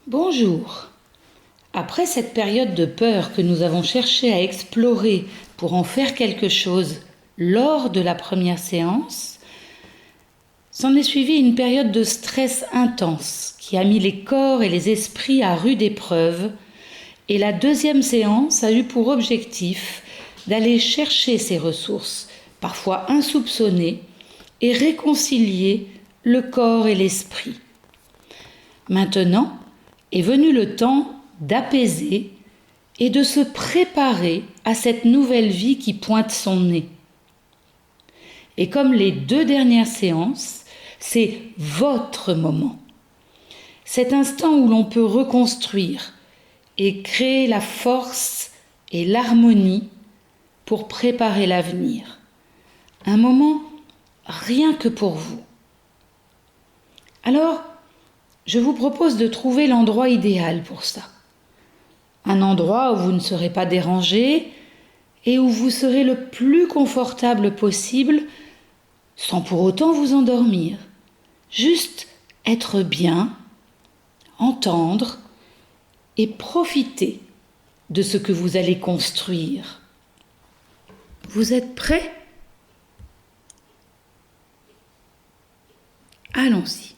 Bonjour. Après cette période de peur que nous avons cherché à explorer pour en faire quelque chose lors de la première séance, s'en est suivie une période de stress intense qui a mis les corps et les esprits à rude épreuve, et la deuxième séance a eu pour objectif d'aller chercher ces ressources, parfois insoupçonnées, et réconcilier le corps et l'esprit. Maintenant est venu le temps d'apaiser et de se préparer à cette nouvelle vie qui pointe son nez. Et comme les 2 dernières séances, c'est votre moment. Cet instant où l'on peut reconstruire et créer la force et l'harmonie pour préparer l'avenir. Un moment rien que pour vous. Alors, je vous propose de trouver l'endroit idéal pour ça. Un endroit où vous ne serez pas dérangé et où vous serez le plus confortable possible sans pour autant vous endormir. Juste être bien, entendre et profiter de ce que vous allez construire. Vous êtes prêts ? Allons-y.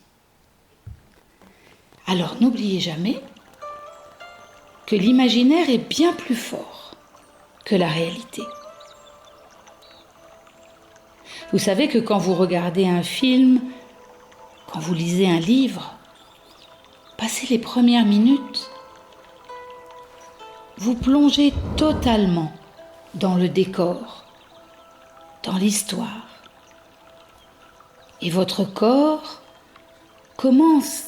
Alors n'oubliez jamais que l'imaginaire est bien plus fort que la réalité. Vous savez que quand vous regardez un film, quand vous lisez un livre, passez les premières minutes, vous plongez totalement dans le décor, dans l'histoire. Et votre corps commence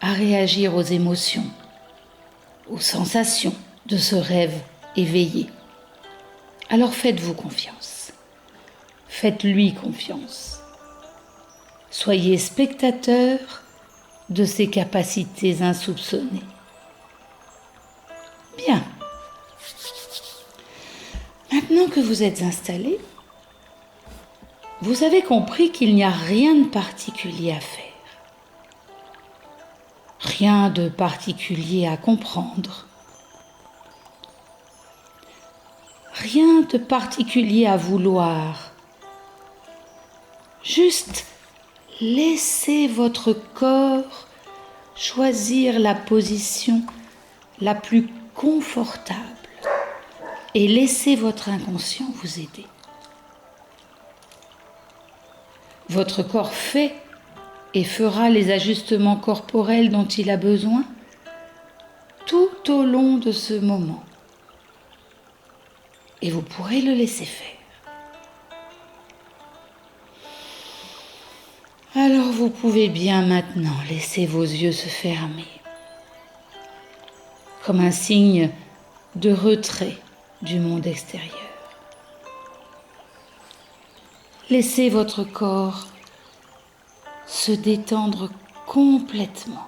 à réagir aux émotions, aux sensations de ce rêve éveillé. Alors faites-vous confiance. Faites-lui confiance. Soyez spectateur de ses capacités insoupçonnées. Bien. Maintenant que vous êtes installé, vous avez compris qu'il n'y a rien de particulier à faire. Rien de particulier à comprendre. Rien de particulier à vouloir. Juste laissez votre corps choisir la position la plus confortable et laissez votre inconscient vous aider. Votre corps fait et fera les ajustements corporels dont il a besoin tout au long de ce moment. Et vous pourrez le laisser faire. Alors vous pouvez bien maintenant laisser vos yeux se fermer, comme un signe de retrait du monde extérieur. Laissez votre corps se détendre complètement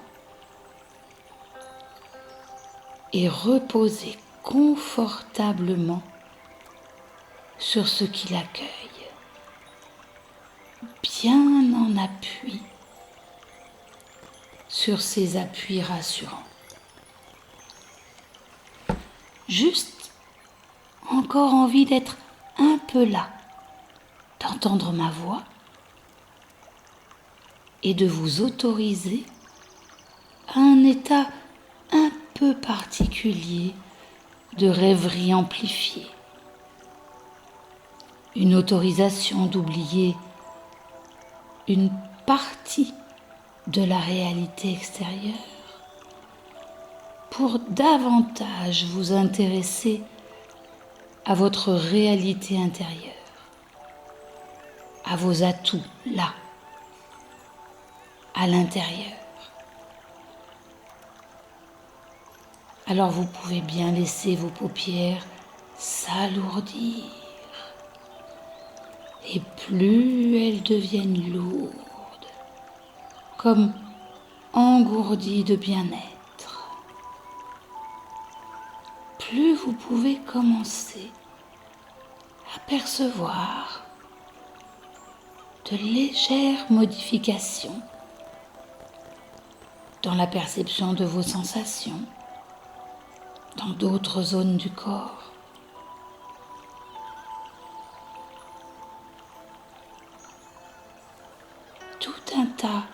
et reposer confortablement sur ce qui l'accueille, bien en appui sur ses appuis rassurants. Juste encore envie d'être un peu là, d'entendre ma voix et de vous autoriser à un état un peu particulier de rêverie amplifiée. Une autorisation d'oublier une partie de la réalité extérieure pour davantage vous intéresser à votre réalité intérieure, à vos atouts là, à l'intérieur. Alors vous pouvez bien laisser vos paupières s'alourdir. Et plus elles deviennent lourdes, comme engourdies de bien-être, plus vous pouvez commencer à percevoir de légères modifications dans la perception de vos sensations, dans d'autres zones du corps. Tout un tas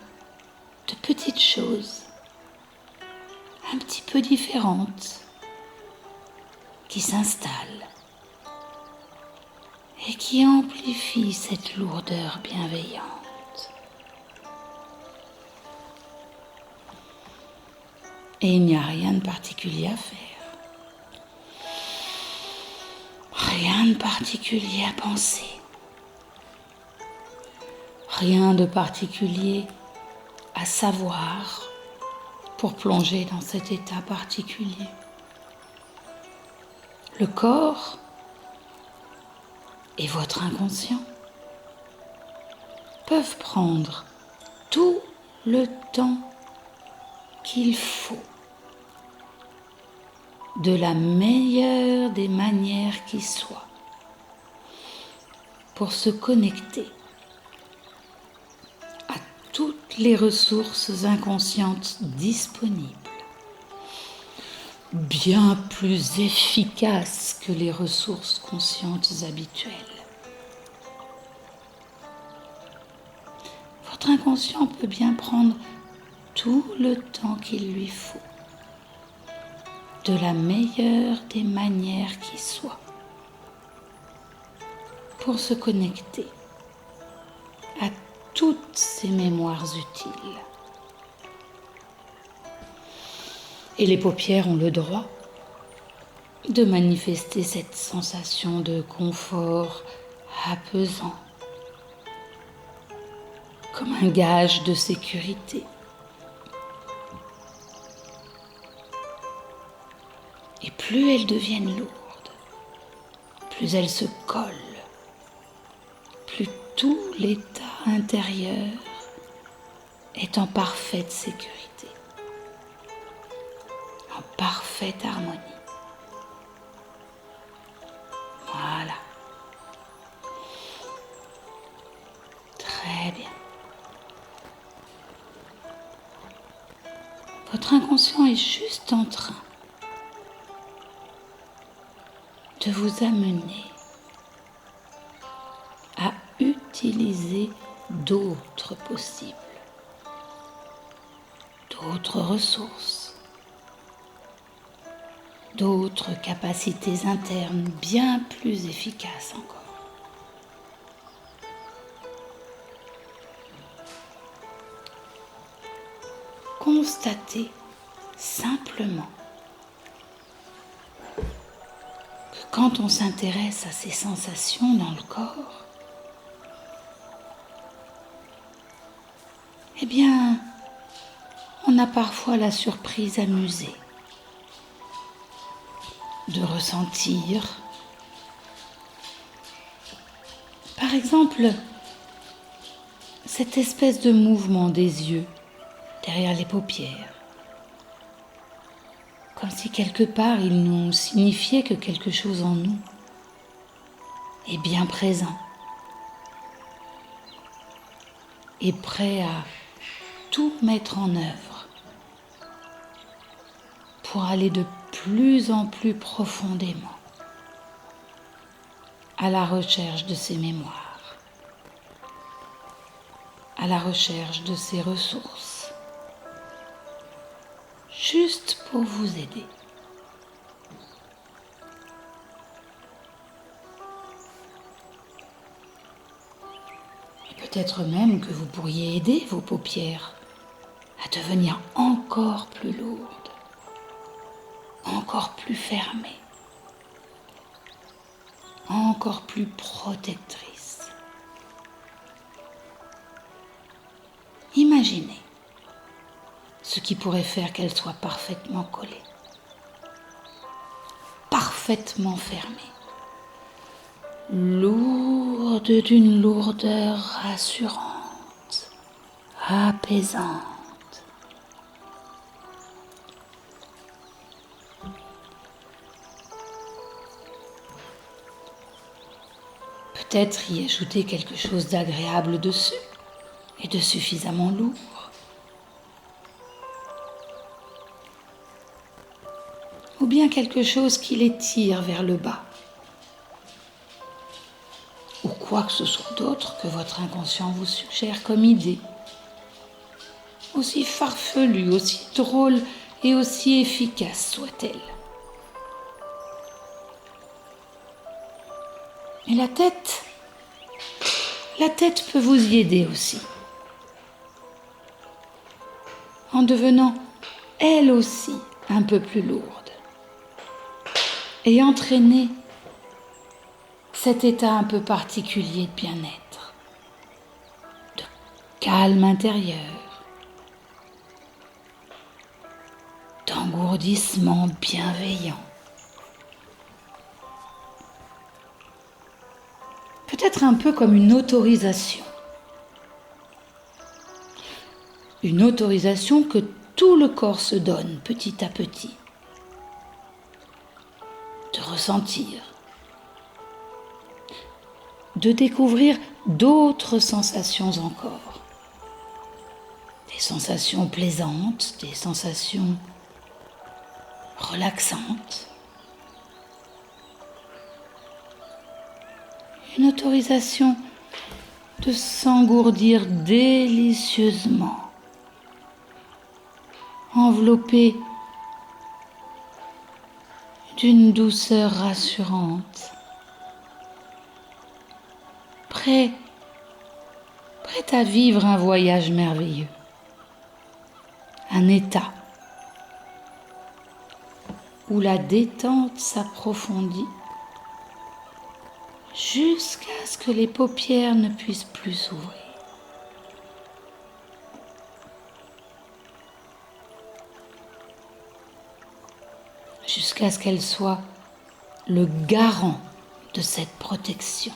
de petites choses un petit peu différentes qui s'installent et qui amplifient cette lourdeur bienveillante. Et il n'y a rien de particulier à faire. Rien de particulier à penser. Rien de particulier à savoir pour plonger dans cet état particulier. Le corps et votre inconscient peuvent prendre tout le temps qu'il faut, de la meilleure des manières qui soit, pour se connecter à toutes les ressources inconscientes disponibles, bien plus efficaces que les ressources conscientes habituelles. Votre inconscient peut bien prendre tout le temps qu'il lui faut, de la meilleure des manières qui soit, pour se connecter à toutes ces mémoires utiles. Et les paupières ont le droit de manifester cette sensation de confort apaisant, comme un gage de sécurité. Et plus elles deviennent lourdes, plus elles se collent, plus tout l'état intérieur est en parfaite sécurité, en parfaite harmonie. Voilà. Très bien. Votre inconscient est juste en train de vous amener à utiliser d'autres possibles, d'autres ressources, d'autres capacités internes bien plus efficaces encore. Constatez simplement que quand on s'intéresse à ces sensations dans le corps, eh bien, on a parfois la surprise amusée de ressentir, par exemple, cette espèce de mouvement des yeux derrière les paupières, comme si quelque part il nous signifiait que quelque chose en nous est bien présent et prêt à tout mettre en œuvre pour aller de plus en plus profondément à la recherche de ses mémoires, à la recherche de ses ressources, juste pour vous aider. Et peut-être même que vous pourriez aider vos paupières à devenir encore plus lourdes, encore plus fermées, encore plus protectrices. Imaginez ce qui pourrait faire qu'elles soient parfaitement collées, parfaitement fermées, lourdes d'une lourdeur rassurante, apaisante. Peut-être y ajouter quelque chose d'agréable dessus et de suffisamment lourd. ou bien quelque chose qui les tire vers le bas, ou quoi que ce soit d'autre que votre inconscient vous suggère comme idée, aussi farfelue, aussi drôle et aussi efficace soit-elle. Et la tête peut vous y aider aussi, en devenant elle aussi un peu plus lourde et entraîner cet état un peu particulier de bien-être, de calme intérieur, d'engourdissement bienveillant. Peut-être un peu comme une autorisation. Une autorisation que tout le corps se donne petit à petit. De ressentir. De découvrir d'autres sensations encore. Des sensations plaisantes, des sensations relaxantes. Une autorisation de s'engourdir délicieusement, enveloppé d'une douceur rassurante, prêt à vivre un voyage merveilleux, un état où la détente s'approfondit jusqu'à ce que les paupières ne puissent plus s'ouvrir. Jusqu'à ce qu'elle soit le garant de cette protection.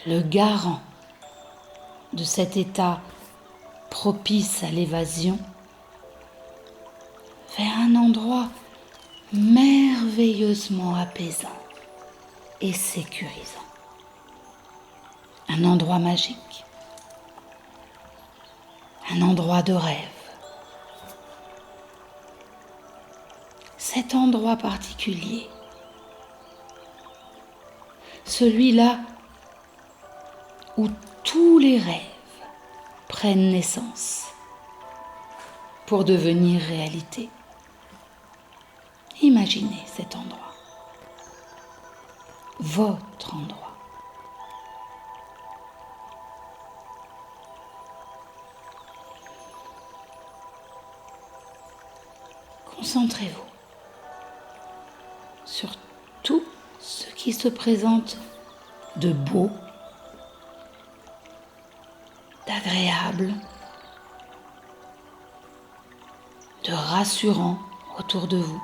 Le garant de cet état propice à l'évasion vers un endroit merveilleusement apaisant et sécurisant. Un endroit magique. Un endroit de rêve. Cet endroit particulier. Celui-là où tous les rêves prennent naissance pour devenir réalité. Imaginez cet endroit. Votre endroit. Concentrez-vous sur tout ce qui se présente de beau, d'agréable, de rassurant autour de vous.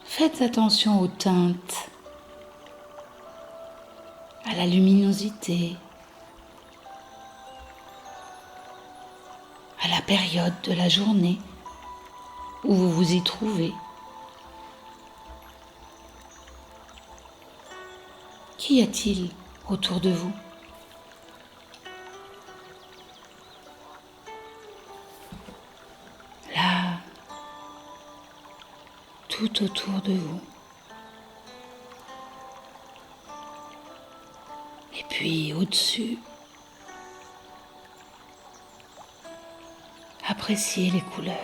Faites attention aux teintes, à la luminosité, à la période de la journée où vous vous y trouvez. Qu'y a-t-il autour de vous ? Là, tout autour de vous. Et puis au-dessus, appréciez les couleurs.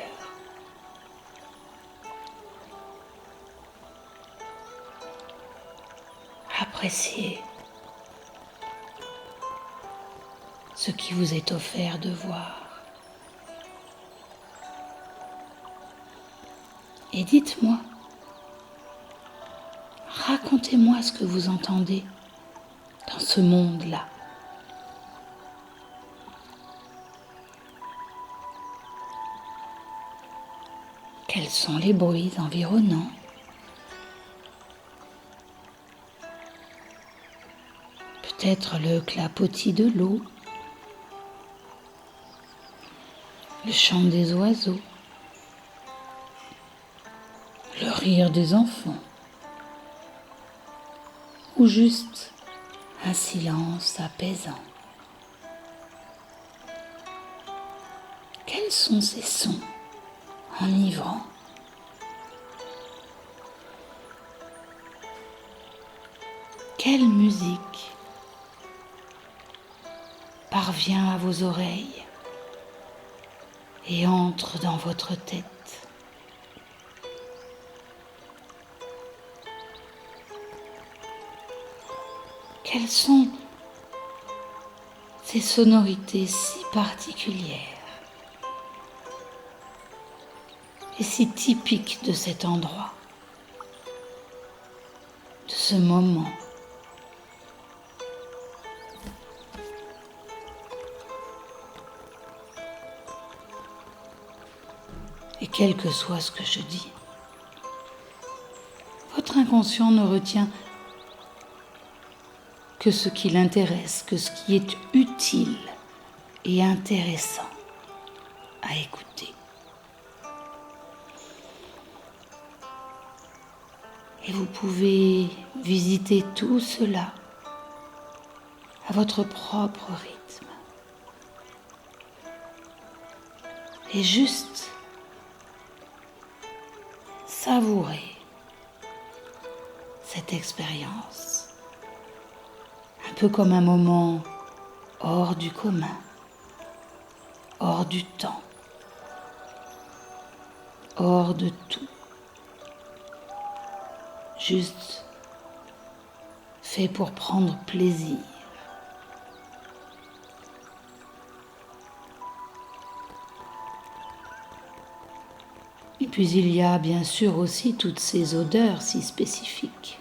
Appréciez ce qui vous est offert de voir. Et dites-moi, racontez-moi ce que vous entendez dans ce monde-là. Quels sont les bruits environnants ? Peut-être le clapotis de l'eau, le chant des oiseaux, le rire des enfants, ou juste un silence apaisant. Quels sont ces sons enivrants? Quelle musique parvient à vos oreilles et entre dans votre tête? Quelles sont ces sonorités si particulières et si typiques de cet endroit, de ce moment? Et quel que soit ce que je dis, votre inconscient ne retient que ce qui l'intéresse, que ce qui est utile et intéressant à écouter. Et vous pouvez visiter tout cela à votre propre rythme. Et juste savourer cette expérience, un peu comme un moment hors du commun, hors du temps, hors de tout, juste fait pour prendre plaisir. Et puis il y a bien sûr aussi toutes ces odeurs si spécifiques.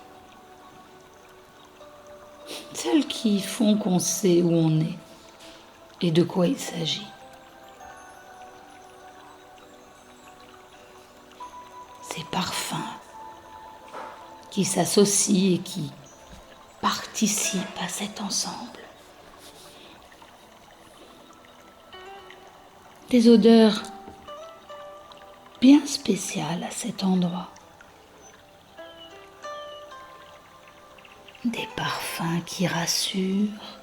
Celles qui font qu'on sait où on est et de quoi il s'agit. Ces parfums qui s'associent et qui participent à cet ensemble. Des odeurs bien spéciales à cet endroit. Des parfums qui rassurent,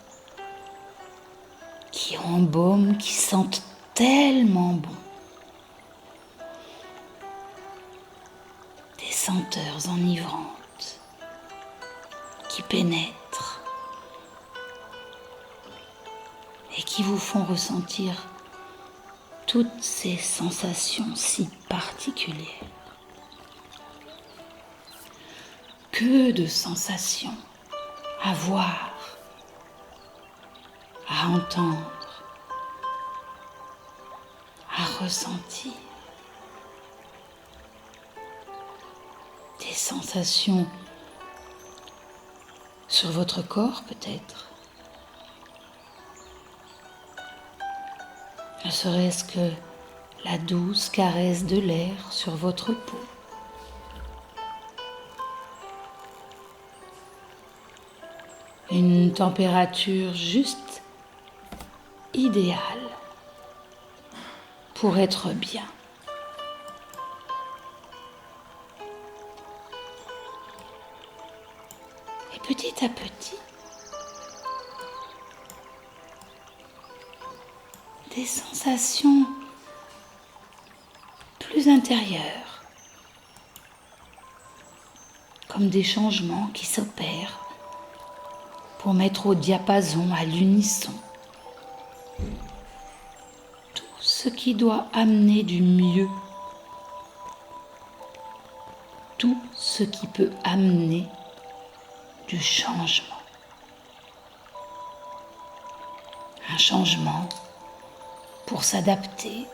qui embaument, qui sentent tellement bon. Des senteurs enivrantes qui pénètrent et qui vous font ressentir toutes ces sensations si particulières. Que de sensations à voir, à entendre, à ressentir. Des sensations sur votre corps peut-être. Ne serait-ce que la douce caresse de l'air sur votre peau. Une température juste idéale pour être bien. Et petit à petit, des sensations plus intérieures, comme des changements qui s'opèrent pour mettre au diapason, à l'unisson, tout ce qui doit amener du mieux, tout ce qui peut amener du changement. Un changement pour s'adapter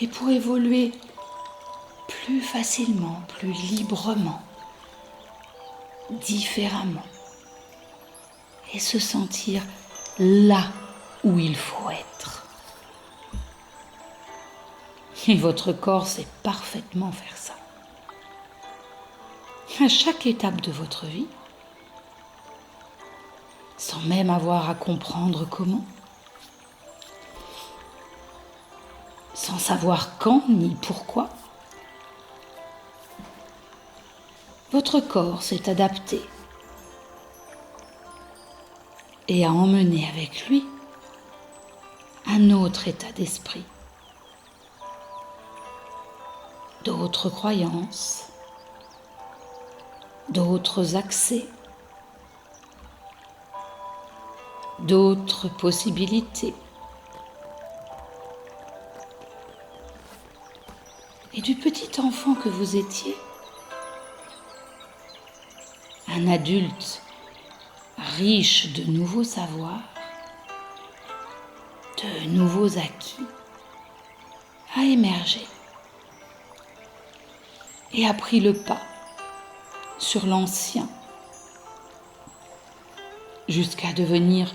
et pour évoluer plus facilement, plus librement, différemment et se sentir là où il faut être. Et votre corps sait parfaitement faire ça. À chaque étape de votre vie, sans même avoir à comprendre comment, sans savoir quand ni pourquoi, votre corps s'est adapté et à emmener avec lui un autre état d'esprit, d'autres croyances, d'autres accès, d'autres possibilités. Et du petit enfant que vous étiez, un adulte riche de nouveaux savoirs, de nouveaux acquis, a émergé et a pris le pas sur l'ancien jusqu'à devenir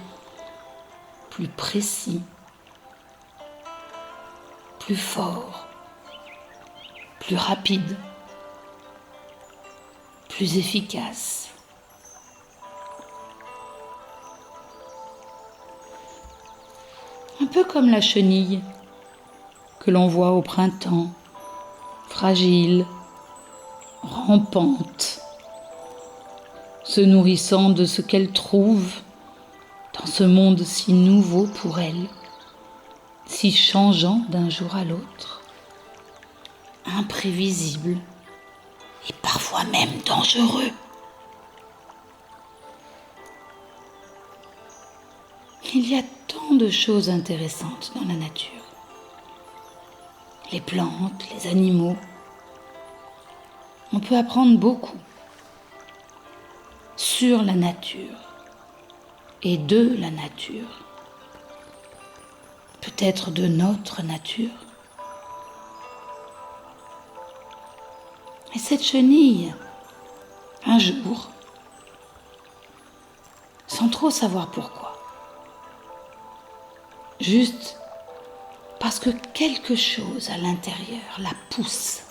plus précis, plus fort, plus rapide, plus efficace. Un peu comme la chenille que l'on voit au printemps, fragile, rampante, se nourrissant de ce qu'elle trouve dans ce monde si nouveau pour elle, si changeant d'un jour à l'autre, imprévisible et parfois même dangereux. Il y a tant de choses intéressantes dans la nature. Les plantes, les animaux. On peut apprendre beaucoup sur la nature et de la nature. Peut-être de notre nature. Et cette chenille, un jour, sans trop savoir pourquoi, juste parce que quelque chose à l'intérieur la pousse.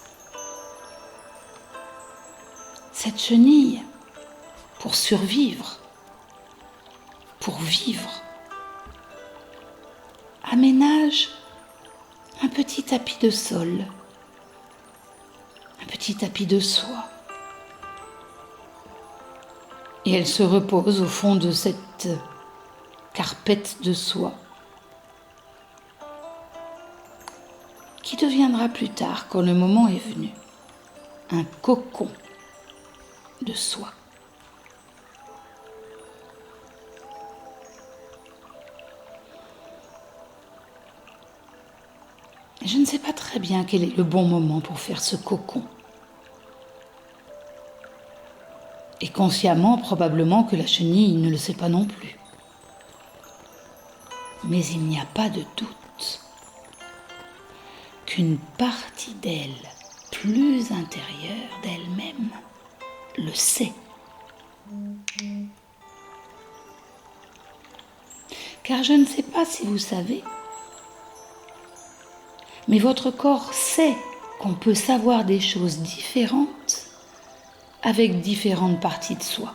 Cette chenille, pour survivre, pour vivre, aménage un petit tapis de sol, un petit tapis de soie. Et elle se repose au fond de cette carpette de soie qui deviendra plus tard, quand le moment est venu, un cocon de soie. Je ne sais pas très bien quel est le bon moment pour faire ce cocon. Et consciemment, probablement que la chenille ne le sait pas non plus. Mais il n'y a pas de doute qu'une partie d'elle, plus intérieure d'elle-même, le sait. Car je ne sais pas si vous savez, mais votre corps sait qu'on peut savoir des choses différentes avec différentes parties de soi.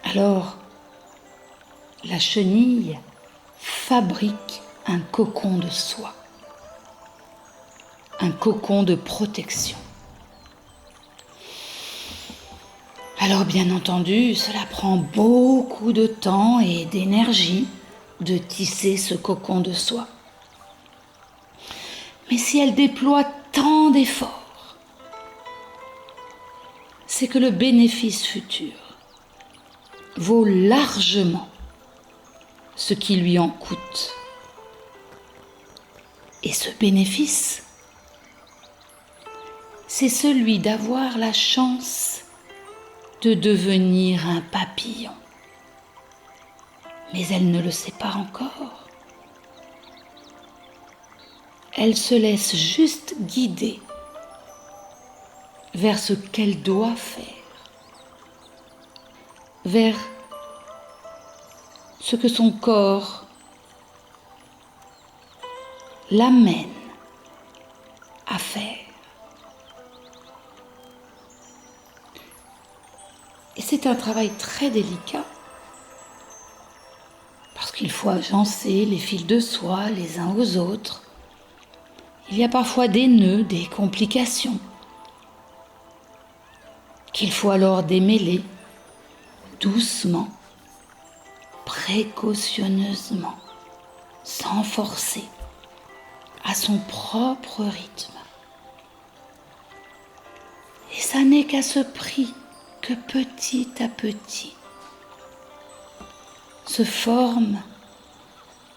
Alors, la chenille fabrique un cocon de soie, un cocon de protection. Alors bien entendu, cela prend beaucoup de temps et d'énergie de tisser ce cocon de soie. Mais si elle déploie tant d'efforts, c'est que le bénéfice futur vaut largement ce qui lui en coûte. Et ce bénéfice, c'est celui d'avoir la chance de devenir un papillon. Mais elle ne le sait pas encore. Elle se laisse juste guider vers ce qu'elle doit faire, vers ce que son corps l'amène à faire. Et c'est un travail très délicat, parce qu'il faut agencer les fils de soie les uns aux autres. Il y a parfois des nœuds, des complications, qu'il faut alors démêler doucement, précautionneusement, sans forcer, à son propre rythme. Et ça n'est qu'à ce prix que petit à petit se forme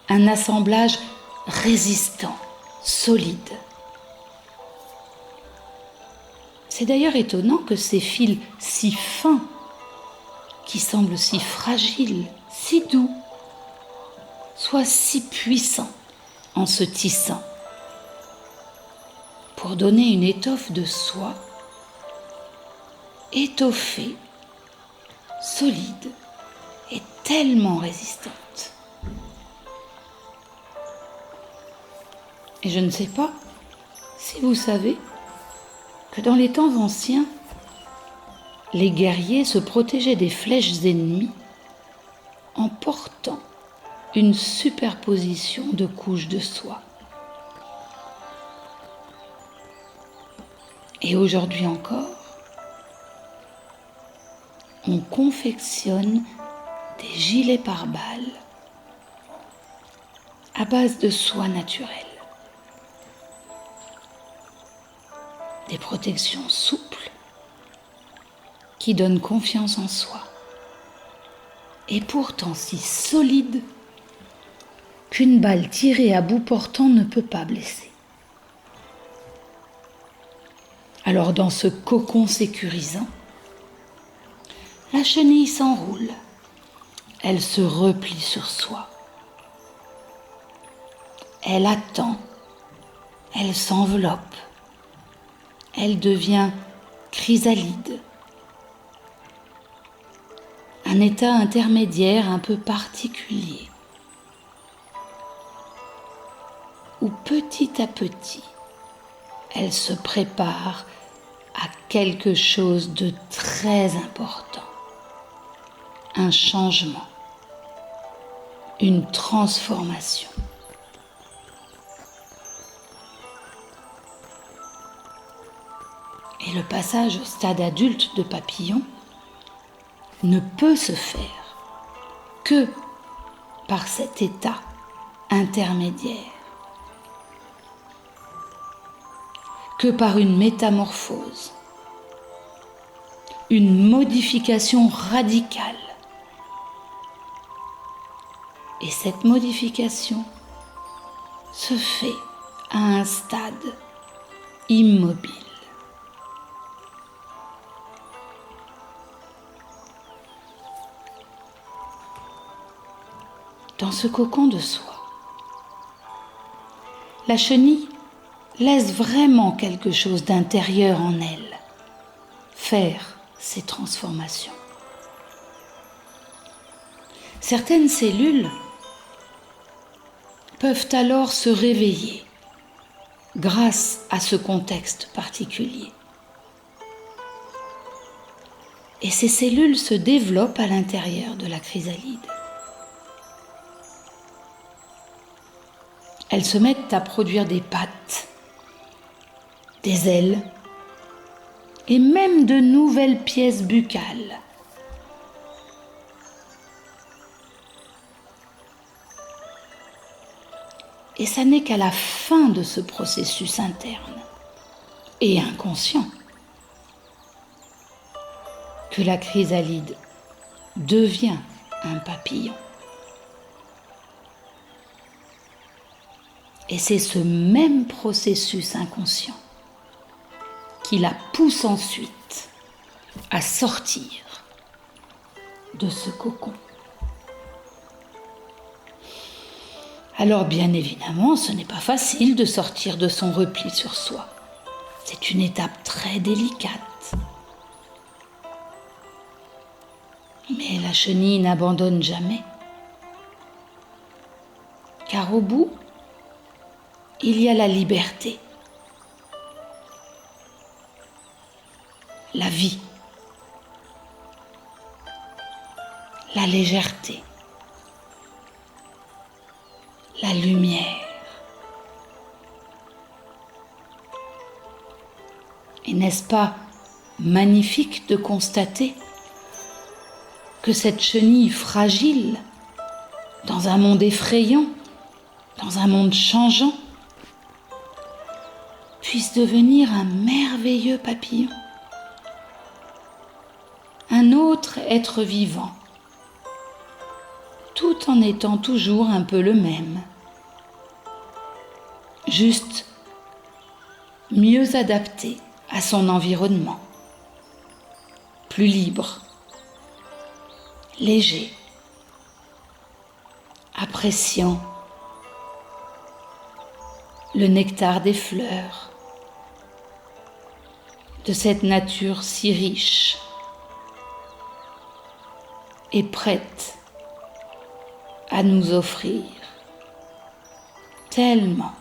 un assemblage résistant, solide. C'est d'ailleurs étonnant que ces fils si fins, qui semblent si fragiles, si doux, soient si puissants en se tissant pour donner une étoffe de soie étoffée, solide et tellement résistante. Et je ne sais pas si vous savez que dans les temps anciens, les guerriers se protégeaient des flèches ennemies en portant une superposition de couches de soie. Et aujourd'hui encore, on confectionne des gilets pare-balles à base de soie naturelle. Des protections souples qui donnent confiance en soi et pourtant si solides qu'une balle tirée à bout portant ne peut pas blesser. Alors dans ce cocon sécurisant, la chenille s'enroule, elle se replie sur soi. Elle attend, elle s'enveloppe, elle devient chrysalide. Un état intermédiaire un peu particulier, où petit à petit, elle se prépare à quelque chose de très important. Un changement, une transformation. Et le passage au stade adulte de papillon ne peut se faire que par cet état intermédiaire, que par une métamorphose, une modification radicale. Et cette modification se fait à un stade immobile. Dans ce cocon de soie, la chenille laisse vraiment quelque chose d'intérieur en elle faire ces transformations. Certaines cellules peuvent alors se réveiller grâce à ce contexte particulier. Et ces cellules se développent à l'intérieur de la chrysalide. Elles se mettent à produire des pattes, des ailes et même de nouvelles pièces buccales. Et ça n'est qu'à la fin de ce processus interne et inconscient que la chrysalide devient un papillon. Et c'est ce même processus inconscient qui la pousse ensuite à sortir de ce cocon. Alors bien évidemment, ce n'est pas facile de sortir de son repli sur soi. C'est une étape très délicate. Mais la chenille n'abandonne jamais. Car au bout, il y a la liberté, la vie, la légèreté, la lumière. Et n'est-ce pas magnifique de constater que cette chenille fragile, dans un monde effrayant, dans un monde changeant, puisse devenir un merveilleux papillon, un autre être vivant, tout en étant toujours un peu le même, juste mieux adapté à son environnement, plus libre, léger, appréciant le nectar des fleurs, de cette nature si riche et prête à nous offrir tellement.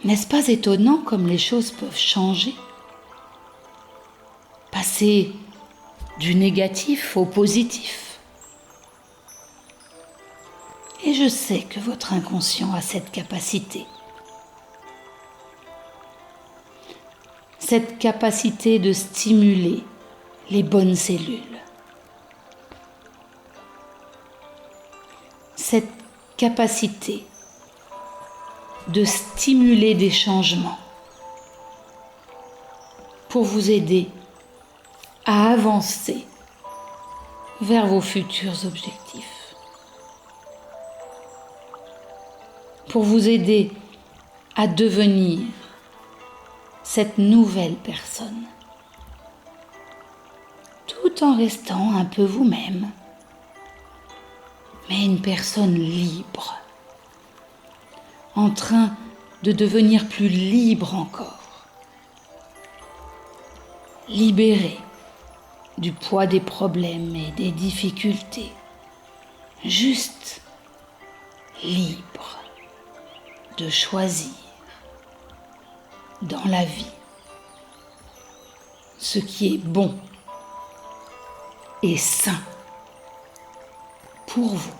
N'est-ce pas étonnant comme les choses peuvent changer? Passer du négatif au positif. Et je sais que votre inconscient a cette capacité. Cette capacité de stimuler les bonnes cellules. Cette capacité de stimuler des changements pour vous aider à avancer vers vos futurs objectifs. Pour vous aider à devenir cette nouvelle personne, tout en restant un peu vous-même, mais une personne libre, en train de devenir plus libre encore, libérée du poids des problèmes et des difficultés, juste libre de choisir dans la vie ce qui est bon et sain pour vous.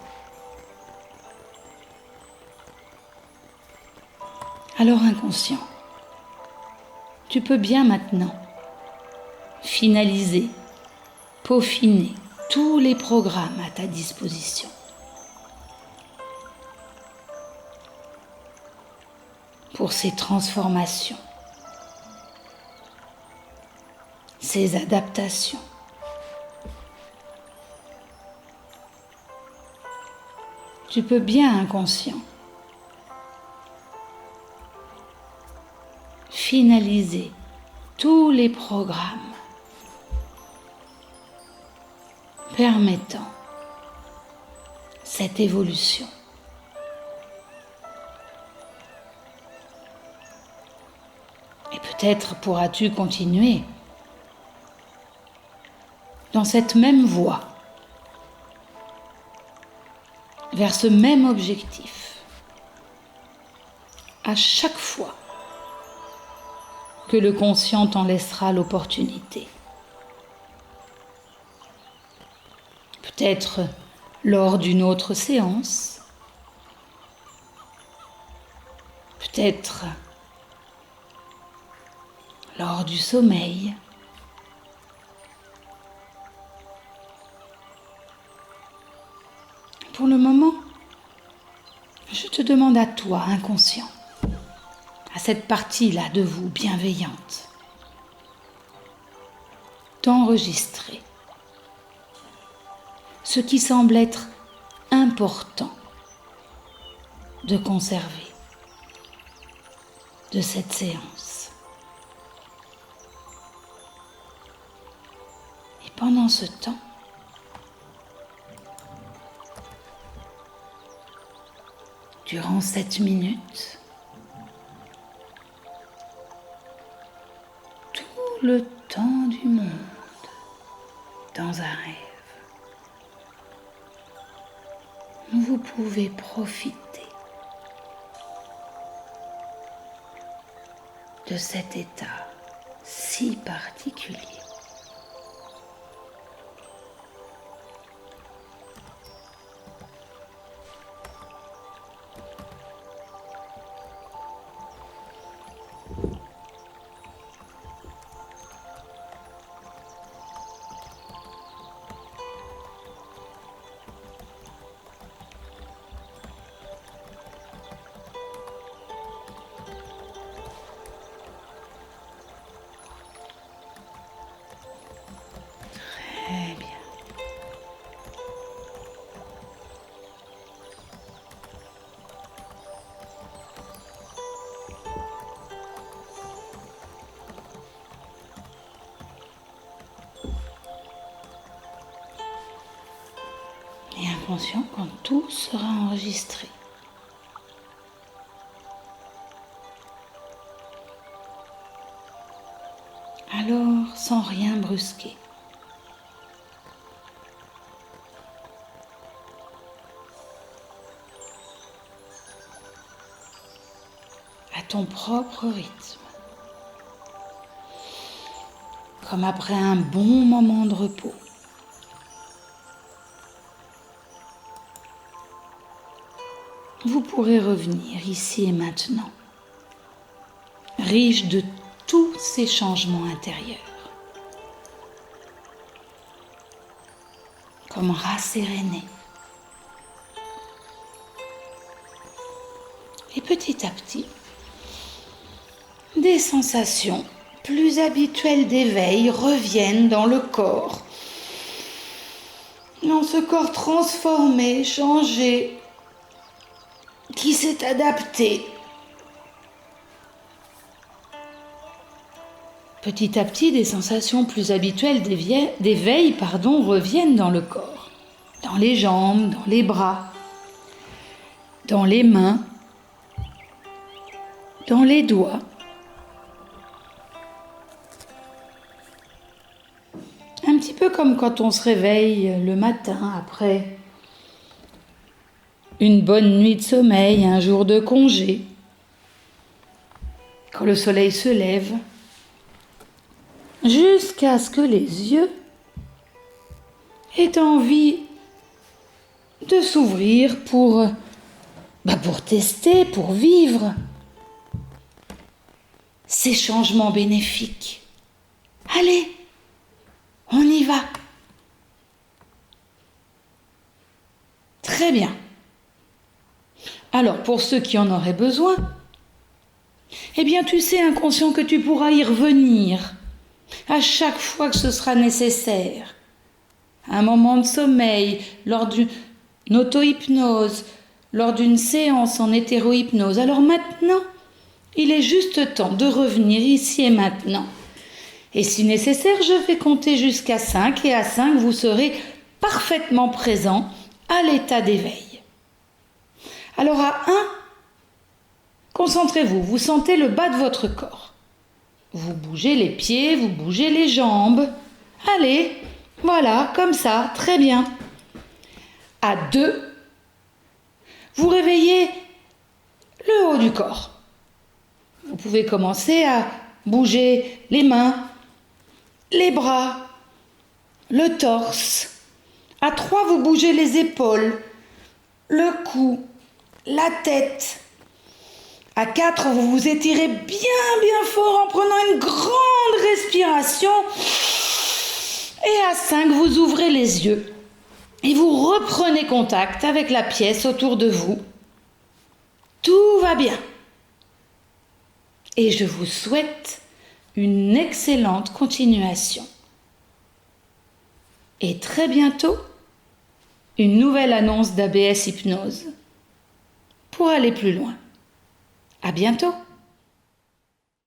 Alors inconscient, tu peux bien maintenant finaliser, peaufiner tous les programmes à ta disposition. Pour ces transformations, ces adaptations. Tu peux bien, inconscient, finaliser tous les programmes permettant cette évolution. Et peut-être pourras-tu continuer dans cette même voie, vers ce même objectif, à chaque fois que le conscient t'en laissera l'opportunité. Peut-être lors d'une autre séance, peut-être lors du sommeil. Pour le moment, je te demande à toi, inconscient, à cette partie-là de vous bienveillante, d'enregistrer ce qui semble être important de conserver de cette séance. Et pendant ce temps, durant 7 minutes, tout le temps du monde dans un rêve, vous pouvez profiter de cet état si particulier. conscient quand tout sera enregistré. Alors, sans rien brusquer, à ton propre rythme, comme après un bon moment de repos. Vous pourrez revenir ici et maintenant, riche de tous ces changements intérieurs, comme rasséréné. Et petit à petit, des sensations plus habituelles d'éveil reviennent dans le corps. Dans ce corps transformé, changé, qui s'est adapté. Petit à petit, des sensations plus habituelles d'éveil reviennent dans le corps, dans les jambes, dans les bras, dans les mains, dans les doigts. Un petit peu comme quand on se réveille le matin après une bonne nuit de sommeil, un jour de congé, quand le soleil se lève, jusqu'à ce que les yeux aient envie de s'ouvrir pour tester, pour vivre ces changements bénéfiques. Allez, on y va. Très bien. Alors, pour ceux qui en auraient besoin, eh bien, tu sais, inconscient, que tu pourras y revenir à chaque fois que ce sera nécessaire. Un moment de sommeil, lors d'une auto-hypnose, lors d'une séance en hétéro-hypnose. Alors maintenant, il est juste temps de revenir ici et maintenant. Et si nécessaire, je vais compter jusqu'à 5 et à 5, vous serez parfaitement présent à l'état d'éveil. Alors à 1, concentrez-vous, vous sentez le bas de votre corps. Vous bougez les pieds, vous bougez les jambes. Allez, voilà, comme ça, très bien. À 2, vous réveillez le haut du corps. Vous pouvez commencer à bouger les mains, les bras, le torse. À 3, vous bougez les épaules, le cou, la tête. À 4, vous vous étirez bien fort en prenant une grande respiration. Et à 5, vous ouvrez les yeux et vous reprenez contact avec la pièce autour de vous. Tout va bien. Et je vous souhaite une excellente continuation. Et très bientôt, une nouvelle annonce d'ABS Hypnose pour aller plus loin. À bientôt!